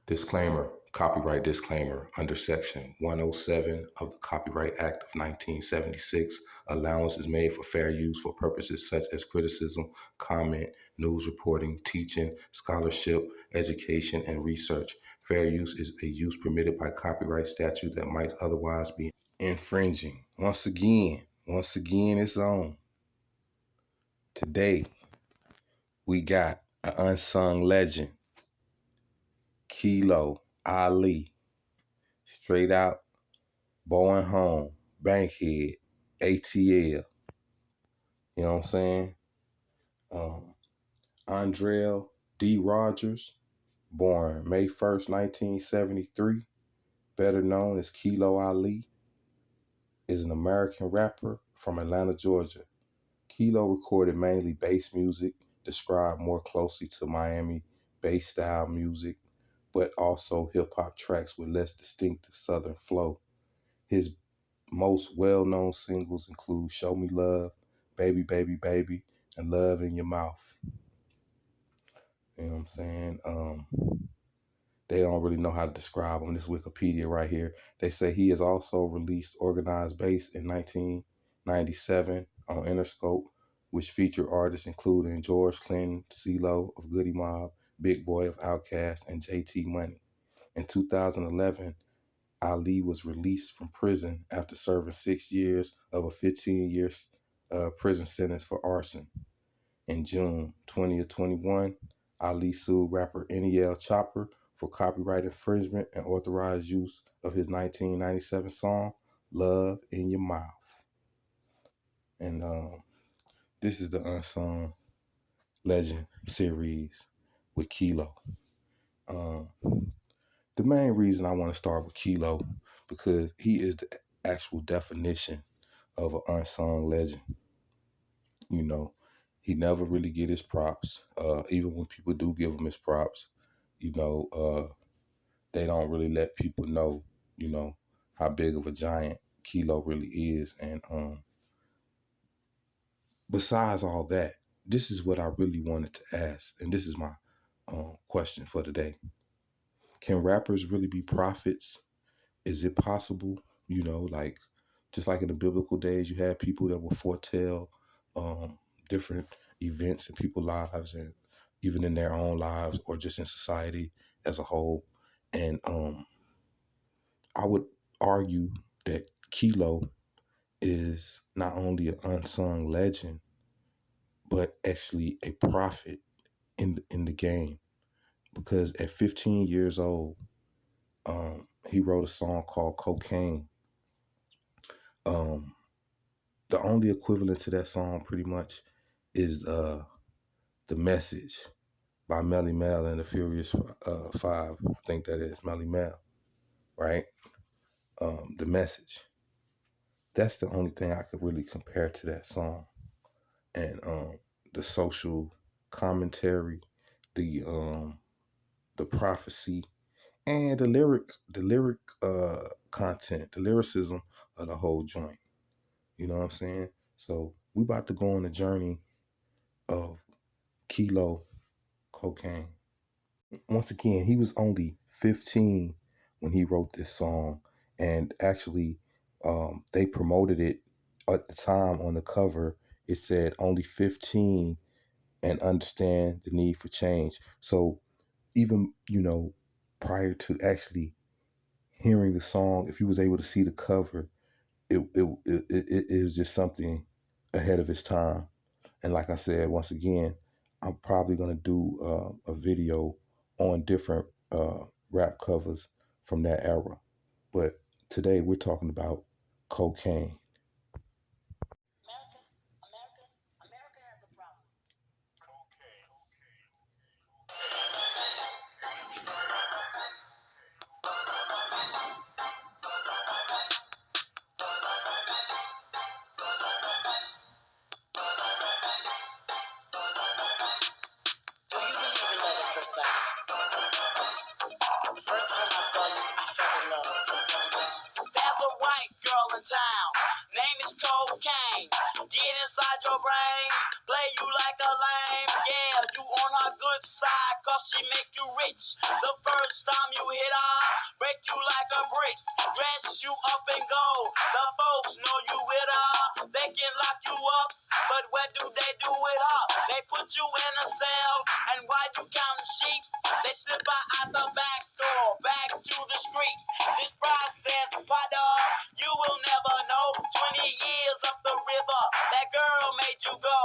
Disclaimer, copyright disclaimer. Under Section 107 of the Copyright Act of 1976, allowance is made for fair use for purposes such as criticism, comment, news reporting, teaching, scholarship, education, and research. Fair use is a use permitted by copyright statute that might otherwise be infringing. Once again, it's on. Today, we got an unsung legend, Kilo Ali, straight out Bowen Home, Bankhead, ATL. You know what I'm saying? Andrell D. Rogers, born May 1st, 1973, better known as Kilo Ali, is an American rapper from Atlanta, Georgia. Kilo recorded mainly bass music, described more closely to Miami bass style music, but also hip hop tracks with less distinctive southern flow. His most well-known singles include Show Me Love, Baby, Baby, Baby, and Love in Your Mouth. You know what I'm saying? They don't really know how to describe him. This Wikipedia right here. They say he has also released Organized Bass in 1997 on Interscope, which featured artists including George Clinton, CeeLo of Goody Mob, Big Boy of Outkast, and JT Money. In 2011, Ali was released from prison after serving 6 years of a 15-year prison sentence for arson. In June 2021, Ali sued rapper NEL Chopper for copyright infringement and authorized use of his 1997 song, Love in Your Mouth. And this is the Unsung Legend series with Kilo. The main reason I want to start with Kilo, because he is the actual definition of an unsung legend. You know, he never really get his props. Even when people do give him his props, they don't really let people know, how big of a giant Kilo really is. And besides all that, this is what I really wanted to ask, and this is my question for today. Can rappers really be prophets? Is it possible? Just like in the biblical days, you had people that would foretell different events in people's lives, and even in their own lives, or just in society as a whole. And I would argue that Kilo is not only an unsung legend, but actually a prophet in the game. Because at 15 years old, he wrote a song called Cocaine. The only equivalent to that song pretty much is The Message by Melly Mel and the Furious Five. I think that is Melly Mel, right? The Message. That's the only thing I could really compare to that song. And the social commentary, the prophecy, and the lyric content, the lyricism of the whole joint. You know what I'm saying? So we about to go on a journey of Kilo Cocaine. Once again, he was only 15 when he wrote this song, and actually they promoted it at the time. On the cover, it said only 15 and understand the need for change. So even, prior to actually hearing the song, if you was able to see the cover, it was just something ahead of its time. And like I said, once again, I'm probably going to do a video on different rap covers from that era. But today we're talking about Cocaine. America has a problem. Cocaine. Do you believe in love at first sight? The first time I saw you, I fell in love. There's a white girl in town. first time you hit her, break you like a brick, dress you up in gold. The folks know you with her, they can lock you up, but what do they do with her? They put you in a cell, and while you counting sheep, they slip out the back door, back to the street. This process, partner, you will never know. 20 years up the river, that girl made you go.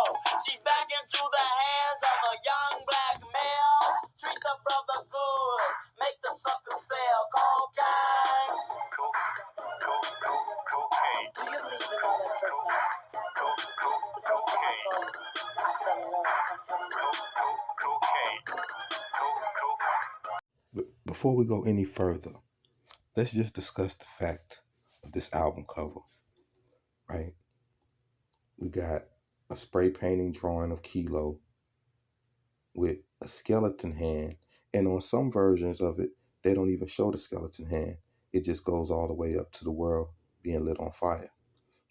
She's back into the hands of a young black male. Treat the brother good, make the sucker sell cocaine. Cocaine. Do you believe in all that first time? The first time I saw you, I fell in love. Cocaine. But before we go any further, let's just discuss the fact of this album cover, right? We got a spray painting drawing of Kilo with a skeleton hand, and on some versions of it, they don't even show the skeleton hand. It just goes all the way up to the world being lit on fire.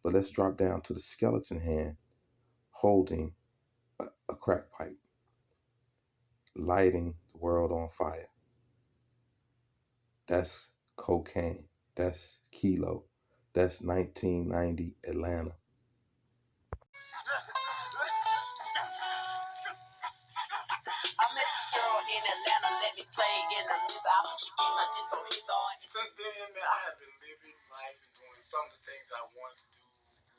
But let's drop down to the skeleton hand holding a crack pipe, lighting the world on fire. That's cocaine. That's Kilo. That's 1990 Atlanta. I met this girl in Atlanta, let me play in the music. I put you in my diss on his arm. Since then, man, I have been living life and doing some of the things I wanted to do.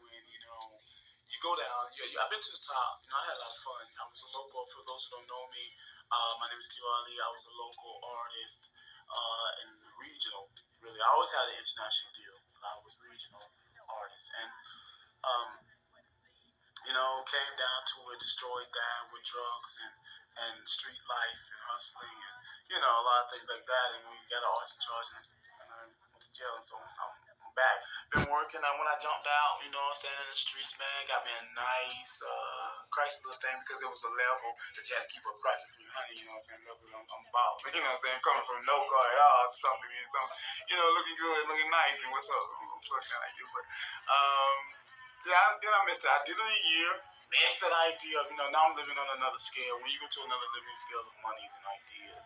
When, you go down, I've been to the top. I had a lot of fun. I was a local, for those who don't know me, my name is Q Ali. I was a local artist and regional, really. I always had an international deal, but I was regional artist. And, came down to it, destroyed that with drugs and street life and hustling and, a lot of things like that. And we got an arson charge and I went to jail. And so I'm back. Been working. When I jumped out, standing in the streets, man, got me a nice Chrysler thing because it was a level that you had to keep up Chrysler 300, level I'm about. Coming from no car at all to something, looking good, looking nice, and what's up? I'm plugged in like you, but, then I missed it. I did it a year. Missed that idea of, now I'm living on another scale. When you go to another living scale of monies and ideas,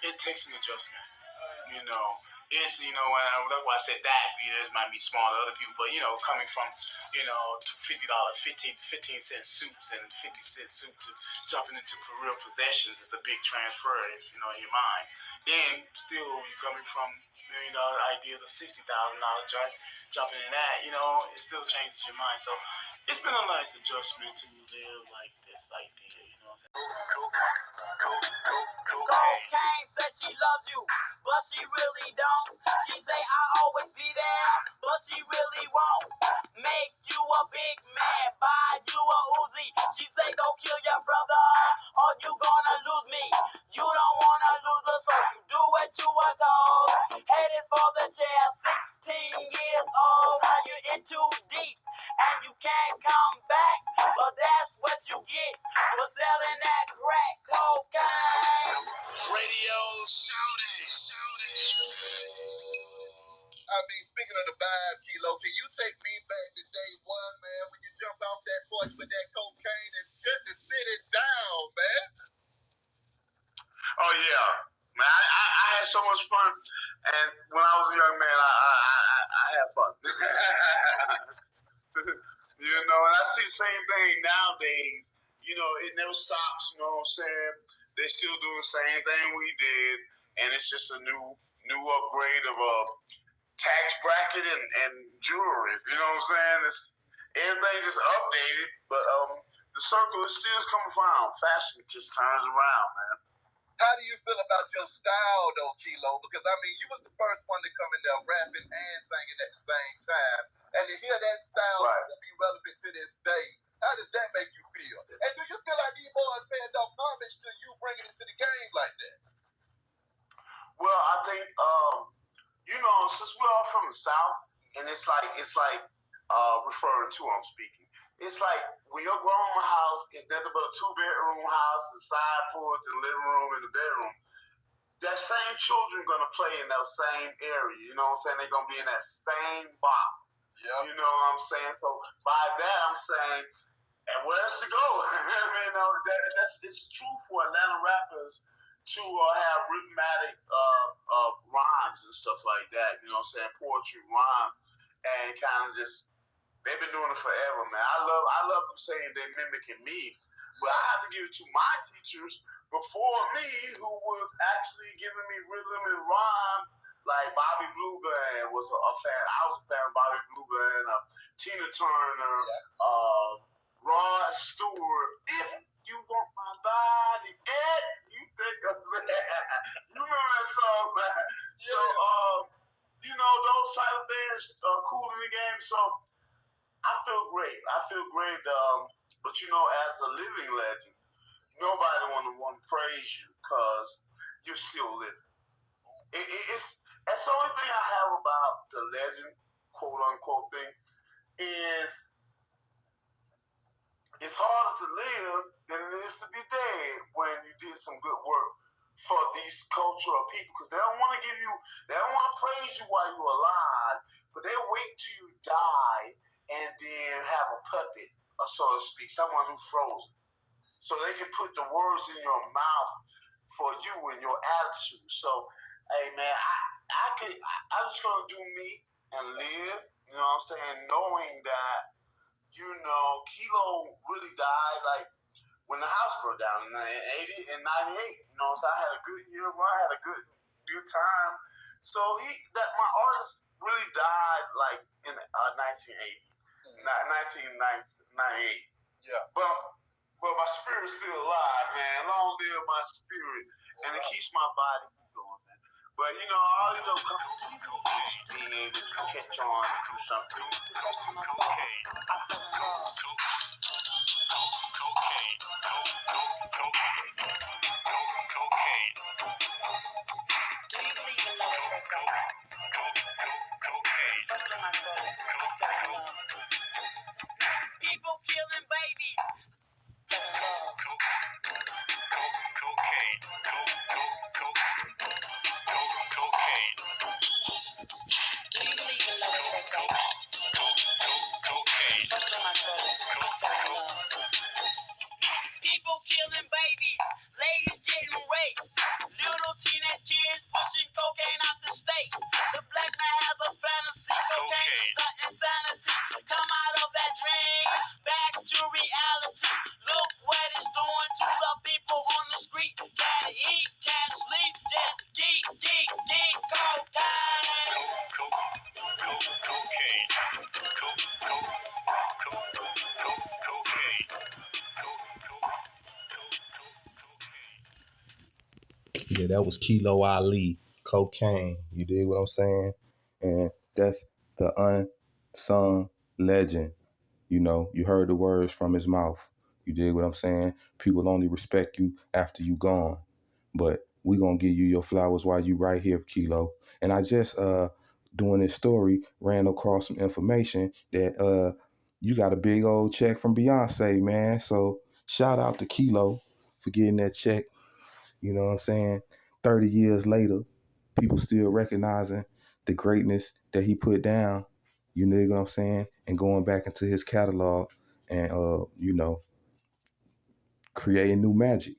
it takes an adjustment. It's, and that's why I said that, it might be small to other people, but, coming from, $50, 15-cent soups and 50-cent soup to jumping into real possessions is a big transfer, in your mind. Then, still, you're coming from $1 million ideas of $60,000 just jumping in that, it still changes your mind. So, it's been a nice adjustment to live like this idea, Cocaine says she loves you, but she really don't. She say I always be there, but she really won't. Make you a big man, buy you a Uzi. She say go kill your brother, or you gonna lose me. You don't wanna lose us, so you do what you were told. Headed for the jail, 16 years old. Now you're in too deep, and you can't come back. But that's what you get for selling that crack cocaine. Radio shouting. I mean, speaking of the vibe, Kilo, can you take me back to day one, man, when you jumped off that porch with that cocaine and shut the city down, man? Oh yeah, man! I had so much fun, and when I was a young man, I had fun. And I see the same thing nowadays. It never stops. You know what I'm saying? They still do the same thing we did, and it's just a new upgrade of a tax bracket and jewelry. You know what I'm saying? It's everything just updated, but the circle is still coming around. Fashion just turns around, man. How do you feel about your style, though, Kilo? Because, I mean, you was the first one to come in there rapping and singing at the same time. And to hear that style be relevant to this day, how does that make you feel? And do you feel like these boys paying enough homage to you bringing it to the game like that? Well, I think, since we're all from the South, and it's like referring to, I'm speaking. It's like when your grandma house is nothing but a 2-bedroom house, the side porch, the living room, and the bedroom. That same children gonna play in that same area. You know what I'm saying? They're gonna be in that same box. Yep. You know what I'm saying? So by that I'm saying, and where else to go? It's true for Atlanta rappers to have rhythmic rhymes and stuff like that. You know what I'm saying? Poetry, rhyme, and kind of just they've been doing it forever, man. I love them saying they're mimicking me, but I have to give it to my teachers before me who was actually giving me rhythm and rhyme. Like Bobby Blue Band was a fan. I was a fan of Bobby Blue Band, Tina Turner, Rod Stewart. If you want my body, Ed, you think of that? You remember that song, man? So, you know, those type of bands are cool in the game. So I feel great. But you know, as a living legend, nobody want to praise you because you're still living. It's that's the only thing I have about the legend, quote unquote thing, is it's harder to live than it is to be dead when you did some good work for these cultural people because they don't want to they don't want to praise you while you're alive, but they'll wait till you die and then have a puppet, or so to speak, someone who's frozen, so they can put the words in your mouth for you and your attitude. So, hey man, I'm just gonna do me and live. You know what I'm saying? Knowing that you know Kilo really died like when the house burned down in 80 and 98. You know, so I had a good year. I had a good time. So that my artist really died like in 1980, 1998. Yeah. But my spirit's still alive, man. Long live my spirit, and it keeps my body going, man. But you know, all these little companies being able to catch on and do something. Cocaine. Cocaine. Do you believe in love at first sight? Cocaine. First time I saw it, I fell in love. People killing babies. Fell in love. Cocaine. Cocaine. Do you believe in love at first sight? Cocaine. First time I saw it, I fell in love. People killing babies, ladies getting raped, little teenage kids pushing cocaine out the state. The black man has a fantasy, cocaine is insanity. Come out of that dream, back to reality. Look what it's doing to the people on the street. Can't eat, can't sleep, just geek, cocaine. Cocaine. Cocaine. Yeah, that was Kilo Ali, Cocaine. You dig what I'm saying? And that's the unsung legend. You know, you heard the words from his mouth. You dig what I'm saying? People only respect you after you gone. But we gonna give you your flowers while you right here, Kilo. And I just doing this story ran across some information that you got a big old check from Beyonce, man. So shout out to Kilo for getting that check. You know what I'm saying? 30 years later, people still recognizing the greatness that he put down. You know what I'm saying? And going back into his catalog and you know, creating new magic.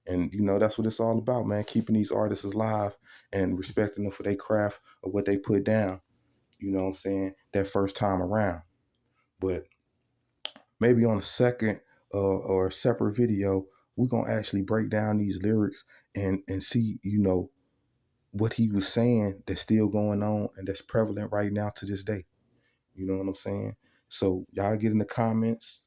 And you know, that's what it's all about, man. Keeping these artists alive and respecting them for their craft of what they put down. You know what I'm saying? That first time around. But maybe on a second or a separate video, we're gonna actually break down these lyrics and see, you know, what he was saying that's still going on and that's prevalent right now to this day. You know what I'm saying? So y'all get in the comments.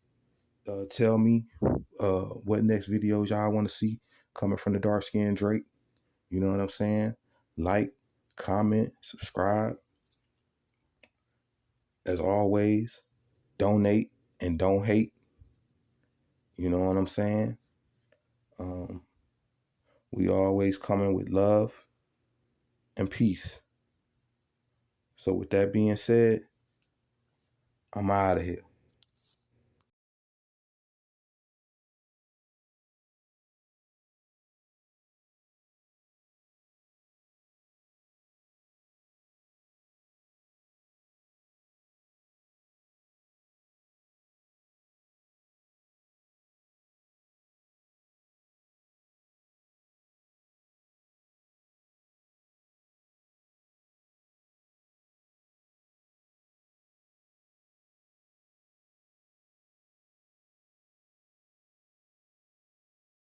Tell me what next videos y'all want to see coming from the dark skinned Drake. You know what I'm saying? Like, comment, subscribe. As always, donate and don't hate. You know what I'm saying? We always coming with love and peace. So with that being said, I'm out of here.